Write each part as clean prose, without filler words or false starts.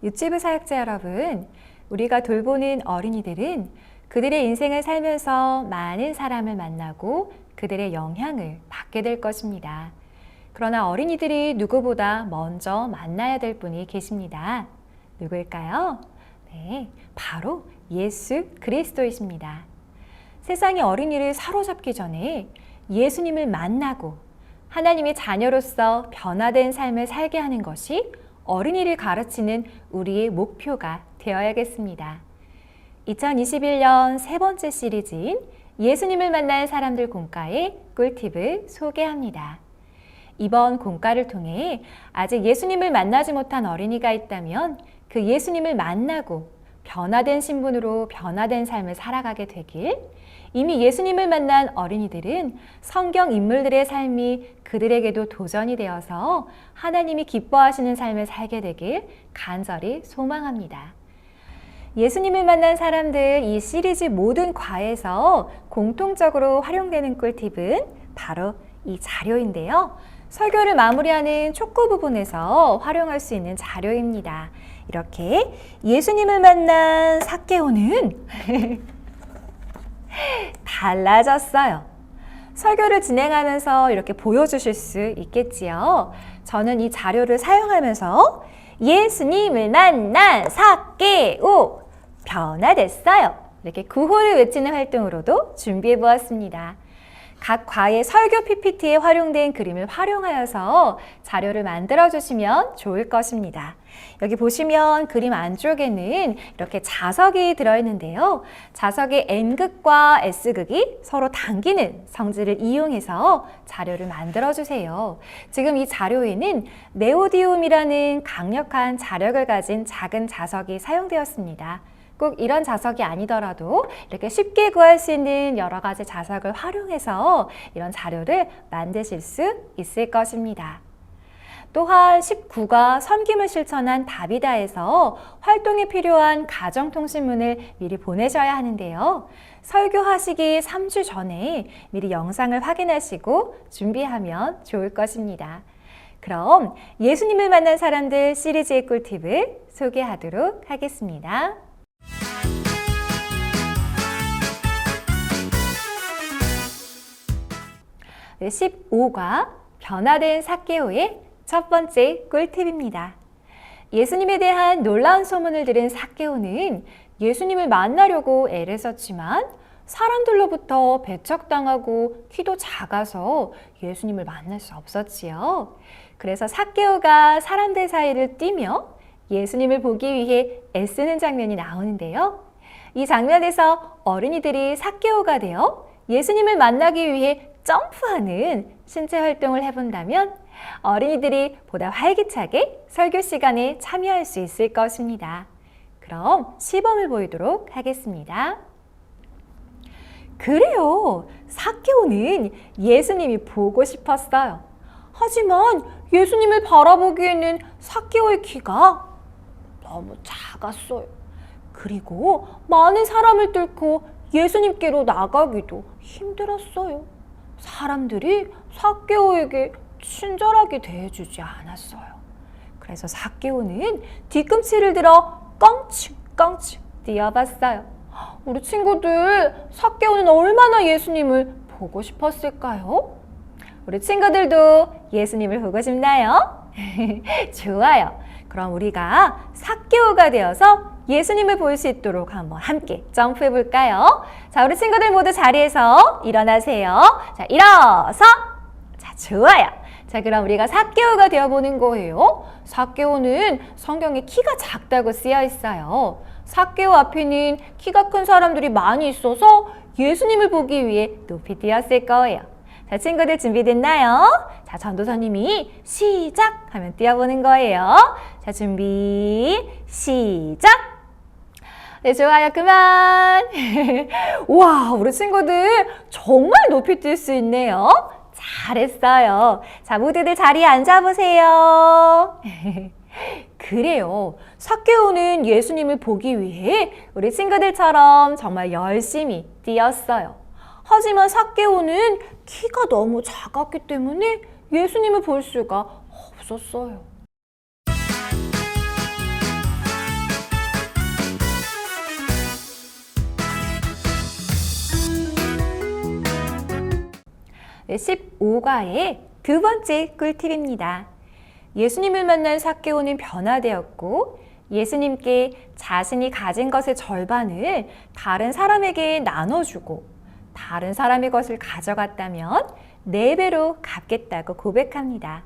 유치부 사역자 여러분, 우리가 돌보는 어린이들은 그들의 인생을 살면서 많은 사람을 만나고 그들의 영향을 받게 될 것입니다. 그러나 어린이들이 누구보다 먼저 만나야 될 분이 계십니다. 누구일까요? 네, 바로 예수 그리스도이십니다. 세상이 어린이를 사로잡기 전에 예수님을 만나고 하나님의 자녀로서 변화된 삶을 살게 하는 것이 어린이를 가르치는 우리의 목표가 되어야겠습니다. 2021년 세 번째 시리즈인 예수님을 만난 사람들 공과의 꿀팁을 소개합니다. 이번 공과를 통해 아직 예수님을 만나지 못한 어린이가 있다면 그 예수님을 만나고 변화된 신분으로 변화된 삶을 살아가게 되길, 이미 예수님을 만난 어린이들은 성경 인물들의 삶이 그들에게도 도전이 되어서 하나님이 기뻐하시는 삶을 살게 되길 간절히 소망합니다. 예수님을 만난 사람들 이 시리즈 모든 과에서 공통적으로 활용되는 꿀팁은 바로 이 자료인데요. 설교를 마무리하는 촉구 부분에서 활용할 수 있는 자료입니다. 이렇게 예수님을 만난 삭개오는 달라졌어요. 설교를 진행하면서 이렇게 보여주실 수 있겠지요. 저는 이 자료를 사용하면서 예수님을 만난 삭개오 변화됐어요. 이렇게 구호를 외치는 활동으로도 준비해 보았습니다. 각 과의 설교 PPT에 활용된 그림을 활용하여서 자료를 만들어 주시면 좋을 것입니다. 여기 보시면 그림 안쪽에는 이렇게 자석이 들어있는데요. 자석의 N극과 S극이 서로 당기는 성질을 이용해서 자료를 만들어 주세요. 지금 이 자료에는 네오디움이라는 강력한 자력을 가진 작은 자석이 사용되었습니다. 꼭 이런 자석이 아니더라도 이렇게 쉽게 구할 수 있는 여러 가지 자석을 활용해서 이런 자료를 만드실 수 있을 것입니다. 또한 19가 섬김을 실천한 다비다에서 활동에 필요한 가정통신문을 미리 보내셔야 하는데요. 설교하시기 3주 전에 미리 영상을 확인하시고 준비하면 좋을 것입니다. 그럼 예수님을 만난 사람들 시리즈의 꿀팁을 소개하도록 하겠습니다. 15과 변화된 삭개오의 첫 번째 꿀팁입니다. 예수님에 대한 놀라운 소문을 들은 삭개오는 예수님을 만나려고 애를 썼지만 사람들로부터 배척당하고 키도 작아서 예수님을 만날 수 없었지요. 그래서 삭개오가 사람들 사이를 뛰며 예수님을 보기 위해 애쓰는 장면이 나오는데요. 이 장면에서 어린이들이 삭개오가 되어 예수님을 만나기 위해 점프하는 신체 활동을 해본다면 어린이들이 보다 활기차게 설교 시간에 참여할 수 있을 것입니다. 그럼 시범을 보이도록 하겠습니다. 그래요. 삭개오는 예수님이 보고 싶었어요. 하지만 예수님을 바라보기에는 삭개오의 키가 너무 작았어요. 그리고 많은 사람을 뚫고 예수님께로 나가기도 힘들었어요. 사람들이 삭개오에게 친절하게 대해주지 않았어요. 그래서 삭개오는 뒤꿈치를 들어 껑충껑충 뛰어봤어요. 우리 친구들, 삭개오는 얼마나 예수님을 보고 싶었을까요? 우리 친구들도 예수님을 보고 싶나요? 좋아요. 그럼 우리가 삭개오가 되어서 예수님을 볼 수 있도록 한번 함께 점프해 볼까요? 자, 우리 친구들 모두 자리에서 일어나세요. 자, 일어서. 자, 좋아요. 자, 그럼 우리가 삭개오가 되어보는 거예요. 삭개오는 성경에 키가 작다고 쓰여 있어요. 삭개오 앞에는 키가 큰 사람들이 많이 있어서 예수님을 보기 위해 높이 뛰었을 거예요. 자, 친구들 준비됐나요? 자, 전도사님이 시작 하면 뛰어보는 거예요. 자, 준비, 시작! 네, 좋아요. 그만! 우와, 우리 친구들 정말 높이 뛸 수 있네요. 잘했어요. 자, 모두들 자리에 앉아보세요. 그래요. 삭개오는 예수님을 보기 위해 우리 친구들처럼 정말 열심히 뛰었어요. 하지만 삭개오는 키가 너무 작았기 때문에 예수님을 볼 수가 없었어요. 15과의 두 번째 꿀팁입니다. 예수님을 만난 삭개오는 변화되었고 예수님께 자신이 가진 것의 절반을 다른 사람에게 나눠주고 다른 사람의 것을 가져갔다면 4배로 갚겠다고 고백합니다.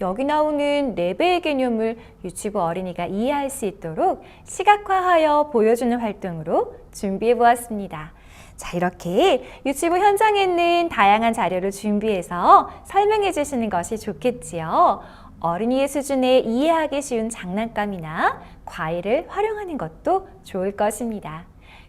여기 나오는 4배의 개념을 유치부 어린이가 이해할 수 있도록 시각화하여 보여주는 활동으로 준비해 보았습니다. 자, 이렇게 유치부 현장에 있는 다양한 자료를 준비해서 설명해 주시는 것이 좋겠지요. 어린이의 수준에 이해하기 쉬운 장난감이나 과일을 활용하는 것도 좋을 것입니다.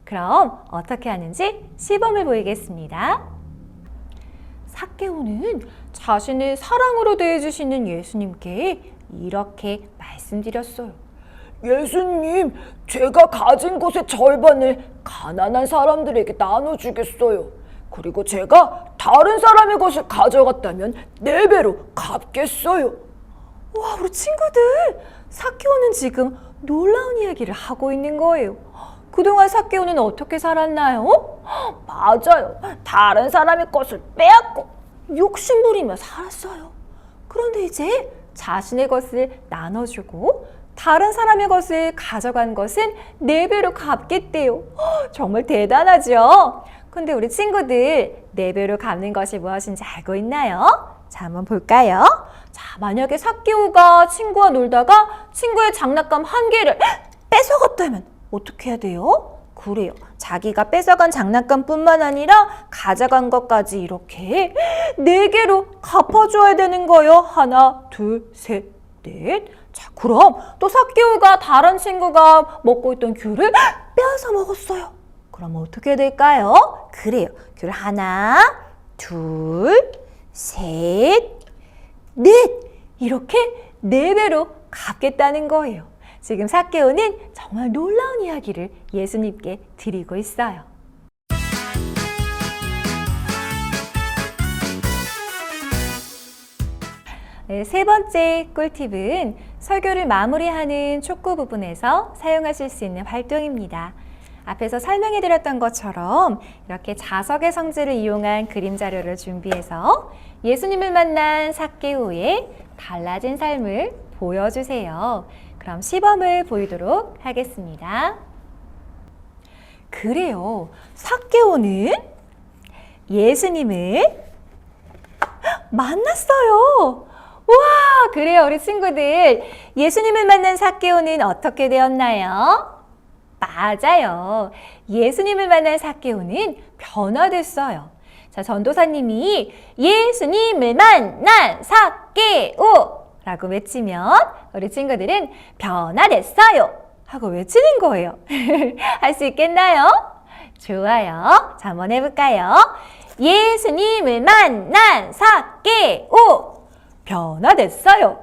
그럼 어떻게 하는지 시범을 보이겠습니다. 삭개오는 자신을 사랑으로 대해주시는 예수님께 이렇게 말씀드렸어요. 예수님, 제가 가진 것의 절반을 가난한 사람들에게 나눠주겠어요. 그리고 제가 다른 사람의 것을 가져갔다면 4배로 갚겠어요. 와, 우리 친구들! 삭개오는 지금 놀라운 이야기를 하고 있는 거예요. 그동안 삭개오는 어떻게 살았나요? 맞아요. 다른 사람의 것을 빼앗고 욕심부리며 살았어요. 그런데 이제 자신의 것을 나눠주고 다른 사람의 것을 가져간 것은 4배로 갚겠대요. 정말 대단하죠? 근데 우리 친구들 4배로 갚는 것이 무엇인지 알고 있나요? 자, 한번 볼까요? 자, 만약에 삭개오가 친구와 놀다가 친구의 장난감 1개를 뺏어갔다면 어떻게 해야 돼요? 그래요. 자기가 뺏어간 장난감뿐만 아니라 가져간 것까지 이렇게 4개로 갚아줘야 되는 거예요. 하나, 둘, 셋, 넷. 자, 그럼 또 삭개오가 다른 친구가 먹고 있던 귤을 빼앗아 먹었어요. 그럼 어떻게 될까요? 그래요. 귤 하나, 둘, 셋, 넷. 이렇게 4배로 갚겠다는 거예요. 지금 삭개오는 정말 놀라운 이야기를 예수님께 드리고 있어요. 네, 3번째 꿀팁은 설교를 마무리하는 촉구 부분에서 사용하실 수 있는 활동입니다. 앞에서 설명해 드렸던 것처럼 이렇게 자석의 성질을 이용한 그림 자료를 준비해서 예수님을 만난 삭개오의 달라진 삶을 보여주세요. 그럼 시범을 보이도록 하겠습니다. 그래요. 삭개오는 예수님을 만났어요. 우와, 그래요. 우리 친구들. 예수님을 만난 삭개오는 어떻게 되었나요? 맞아요. 예수님을 만난 삭개오는 변화됐어요. 자, 전도사님이 예수님을 만난 삭개오 라고 외치면 우리 친구들은 변화됐어요 하고 외치는 거예요. 할 수 있겠나요? 좋아요. 자, 한번 해볼까요? 예수님을 만난 삭개오 변화됐어요.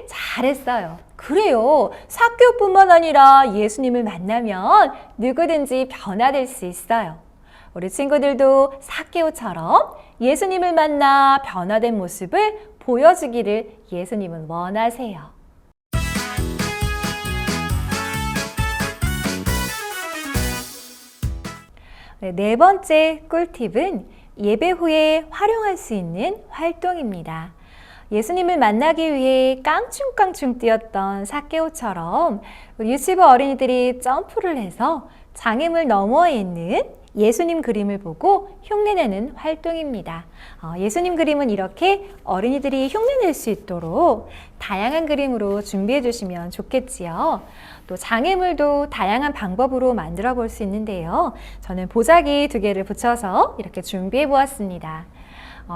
잘했어요. 그래요. 삭개오뿐만 아니라 예수님을 만나면 누구든지 변화될 수 있어요. 우리 친구들도 삭개오처럼 예수님을 만나 변화된 모습을 보여주기를 예수님은 원하세요. 네 번째 꿀팁은 예배 후에 활용할 수 있는 활동입니다. 예수님을 만나기 위해 깡충깡충 뛰었던 삭개오처럼 우리 유치부 어린이들이 점프를 해서 장애물 너머에 있는 예수님 그림을 보고 흉내내는 활동입니다. 예수님 그림은 이렇게 어린이들이 흉내낼 수 있도록 다양한 그림으로 준비해 주시면 좋겠지요. 또 장애물도 다양한 방법으로 만들어 볼 수 있는데요. 저는 보자기 2개를 붙여서 이렇게 준비해 보았습니다.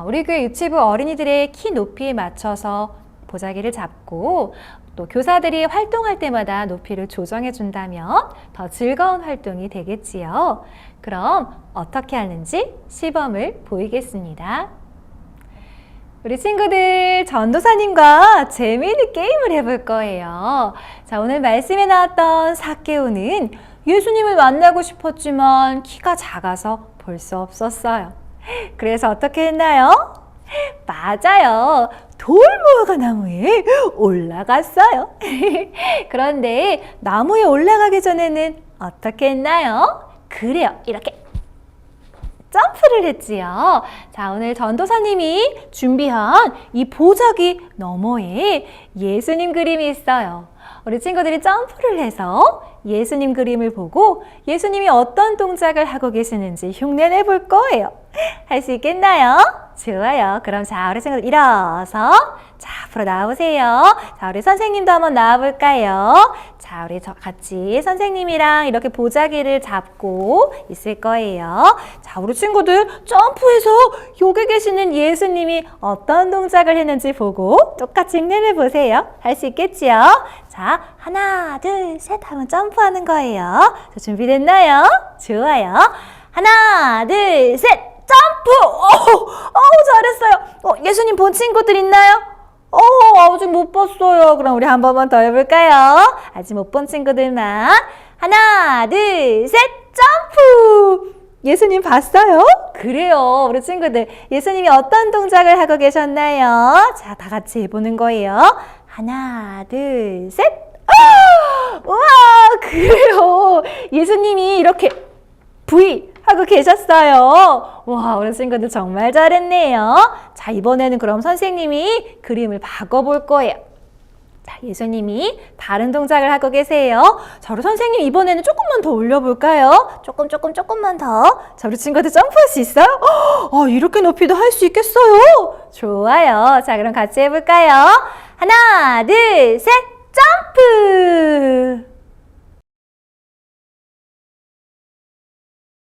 우리 교회 유치부 어린이들의 키 높이에 맞춰서 보자기를 잡고 또 교사들이 활동할 때마다 높이를 조정해 준다면 더 즐거운 활동이 되겠지요. 그럼 어떻게 하는지 시범을 보이겠습니다. 우리 친구들 전도사님과 재미있는 게임을 해볼 거예요. 자, 오늘 말씀에 나왔던 삭개오는 예수님을 만나고 싶었지만 키가 작아서 볼 수 없었어요. 그래서 어떻게 했나요? 맞아요. 돌무화과 나무에 올라갔어요. 그런데 나무에 올라가기 전에는 어떻게 했나요? 그래요. 이렇게 점프 점프를 했지요. 자, 오늘 전도사님이 준비한 이 보자기 너머에 예수님 그림이 있어요. 우리 친구들이 점프를 해서 예수님 그림을 보고 예수님이 어떤 동작을 하고 계시는지 흉내내 볼 거예요. 할 수 있겠나요? 좋아요. 그럼 자, 우리 친구들 일어서 자, 앞으로 나오세요. 자, 우리 선생님도 한번 나와볼까요? 자, 우리 같이 선생님이랑 이렇게 보자기를 잡고 있을 거예요. 자, 우리 친구들 점프해서 여기 계시는 예수님이 어떤 동작을 했는지 보고 똑같이 흉내내 보세요. 할 수 있겠지요? 자, 하나, 둘, 셋 하면 점프하는 거예요. 자, 준비됐나요? 좋아요. 하나, 둘, 셋, 점프! 잘했어요. 예수님 본 친구들 있나요? 아직 못 봤어요. 그럼 우리 한 번만 더 해볼까요? 아직 못 본 친구들만. 하나, 둘, 셋, 점프! 예수님 봤어요? 그래요. 우리 친구들, 예수님이 어떤 동작을 하고 계셨나요? 자, 다 같이 해보는 거예요. 하나, 둘, 셋. 우와, 그래요. 예수님이 이렇게 V 하고 계셨어요. 와, 우리 친구들 정말 잘했네요. 자, 이번에는 그럼 선생님이 그림을 바꿔볼 거예요. 자, 예수님이 다른 동작을 하고 계세요. 자, 우리 선생님 이번에는 조금만 더 올려볼까요? 조금만 더. 자, 우리 친구들 점프할 수 있어요? 이렇게 높이도 할 수 있겠어요? 좋아요. 자, 그럼 같이 해볼까요? 하나, 둘, 셋, 점프!